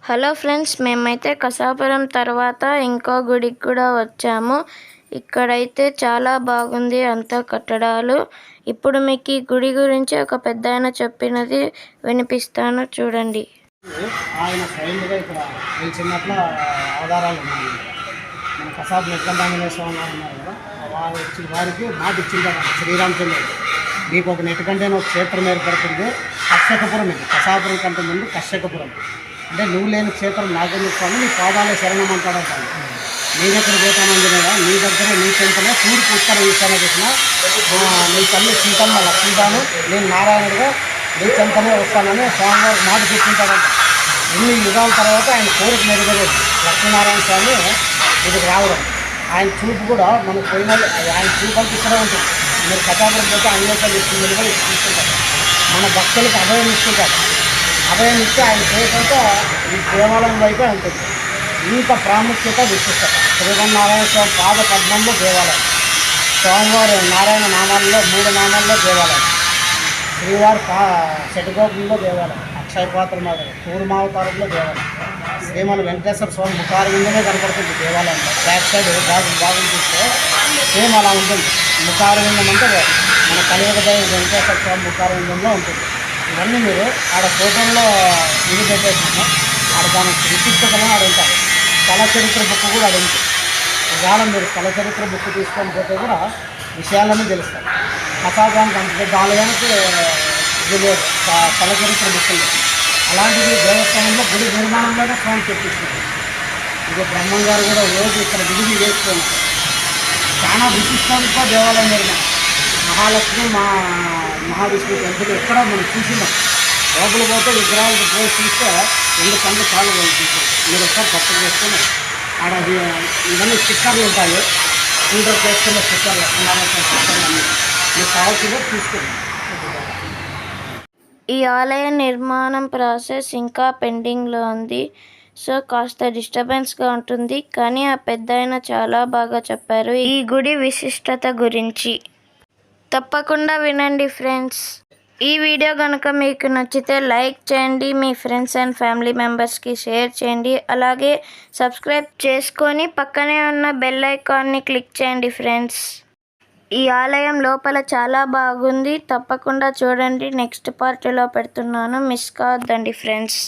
Hello friends, మేమైతే కసాపురం తర్వాత ఇంకో గుడికి కూడా వచ్చాము. ఇక్కడైతే చాలా బాగుంది అంతా కట్టడాలు. ఇప్పుడు మీకు ఈ గుడి గురించి ఒక పెద్దాయన చెప్పినది వినిపిస్తాను, చూడండి. ఆయన స్వయంగా ఇక్కడ చిన్నట్ల ఆధారాలు ఉన్నాయి. మన కసాపు నెట్కంటాంజనేయ స్వామి ఉన్నారు కదా, వారికి మాట ఇచ్చింది కదా శ్రీరామచంద్రుడు, మీకు ఒక నెట్కంటేనే ఒక క్షేత్రం ఏర్పడుతుంది. కశ్యకపురం, ఇది కసాపురం కంటే ముందు కశ్యకపురం. అంటే నువ్వు లేని క్షేత్రం నాకెందుకు స్వామి, నీ పాదాలే శరణం అంటాడంటాను. నీ దగ్గర పోతానంజనేయ, నీ దగ్గర నీ చెంతనే తూర్పు ఉత్తర ఈశాన్య చేసిన నీ తల్లి సీతమ్మ లక్ష్మీదాను, నేను నారాయణుడిగా నీ చెంతనే వస్తానని స్వామివారు మాట చెప్తుంటాడంట. ఎన్ని యుగాల తర్వాత ఆయన కోరిక నెరవేరేది. లక్ష్మీనారాయణ స్వామి ఇదికి రావడం, ఆయన చూపు కూడా మనకు పోయిన ఆయన చూపు అంతా ఇక్కడే ఉంటుంది. మీరు కథాపురం పోతే అన్వేషణ ఇస్తుంది కూడా తీసుకుంటారు. మన భక్తులకు అభయం ఇస్తుంటారు. అభయం ఇస్తే ఆయన చేసంతా ఈ దేవాలయం వైపే ఉంటుంది. ఇంత ప్రాముఖ్యత విశిష్టత. శ్రీమన్నారాయణ స్వామి పాద పద్మంలో దేవాలయం, స్వామివారి నారాయణ నామాల్లో 3 నామాల్లో దేవాలయం, శ్రీవారి శటగోపంలో దేవాలయం, అక్షయపాత్ర కూర్మావతారంలో దేవాలయం, శ్రీమల వెంకటేశ్వర స్వామి ముఖారవిందమే కనపడుతుంది దేవాలయంలో. బ్యాక్ సైడ్ బాగుంది చూస్తే సేమ్ అలా ఉంటుంది. ముఖారవిందం అంటే మన కలియుగ దైవం వెంకటేశ్వర స్వామి ముఖారవిందంలో ఉంటుంది. ఇవన్నీ మీరు ఆడ ఫోటోల్లో ఇది పెట్టేసాము. ఆడ దాని విశిష్టతను ఆడ ఉంటారు. స్థల చరిత్ర బుక్ కూడా అది ఉంటుంది. ఒకవేళ మీరు స్థల చరిత్ర బుక్ తీసుకొని పోతే కూడా విషయాలన్నీ తెలుస్తాయి. కథాగానికి అంత పెద్ద ఆలయానికి ఇది లేదు, స్థల చరిత్ర బుక్ లేదు. అలాంటిది దేవస్థానంలో గుడి నిర్మాణంలోనే స్వామి చెప్పించారు. ఇది బ్రహ్మం గారు కూడా రోజు ఇక్కడ విడిది చేసుకున్నారు. చాలా విశిష్టంగా దేవాలయం నిర్మాణం. మహాలక్ష్మి మహావిష్ణు టెంపుల్ ఎక్కడ మనం చూసినాం. లోపల పోతే విగ్రహాలకు పోయి చూస్తే 2 కంటే చాలా వాళ్ళు చూసాం. మీరు ఒకసారి పక్కన చేసుకుని ఆడ ఇవన్నీ స్టిక్కర్లు ఉంటాయి. ఫిల్టర్ చేసుకునే స్టిక్కర్లు స్టిక్కర్లు మీకు కావాల్సిందో తీసుకున్నాం. ఈ ఆలయ నిర్మాణం ప్రాసెస్ ఇంకా పెండింగ్లో ఉంది. సో కాస్త డిస్టర్బెన్స్గా ఉంటుంది, కానీ ఆ పెద్దాయన చాలా బాగా చెప్పారు ఈ గుడి విశిష్టత గురించి. తప్పకుండా వినండి ఫ్రెండ్స్. ఈ వీడియో కనుక మీకు నచ్చితే లైక్ చేయండి, మీ ఫ్రెండ్స్ అండ్ ఫ్యామిలీ మెంబర్స్కి షేర్ చేయండి. అలాగే సబ్స్క్రైబ్ చేసుకొని పక్కనే ఉన్న బెల్ ఐకాన్ని క్లిక్ చేయండి ఫ్రెండ్స్. ఈ ఆలయం లోపల చాలా బాగుంది, తప్పకుండా చూడండి. నెక్స్ట్ పార్ట్లో పెడుతున్నాను, మిస్ కావద్దండి ఫ్రెండ్స్.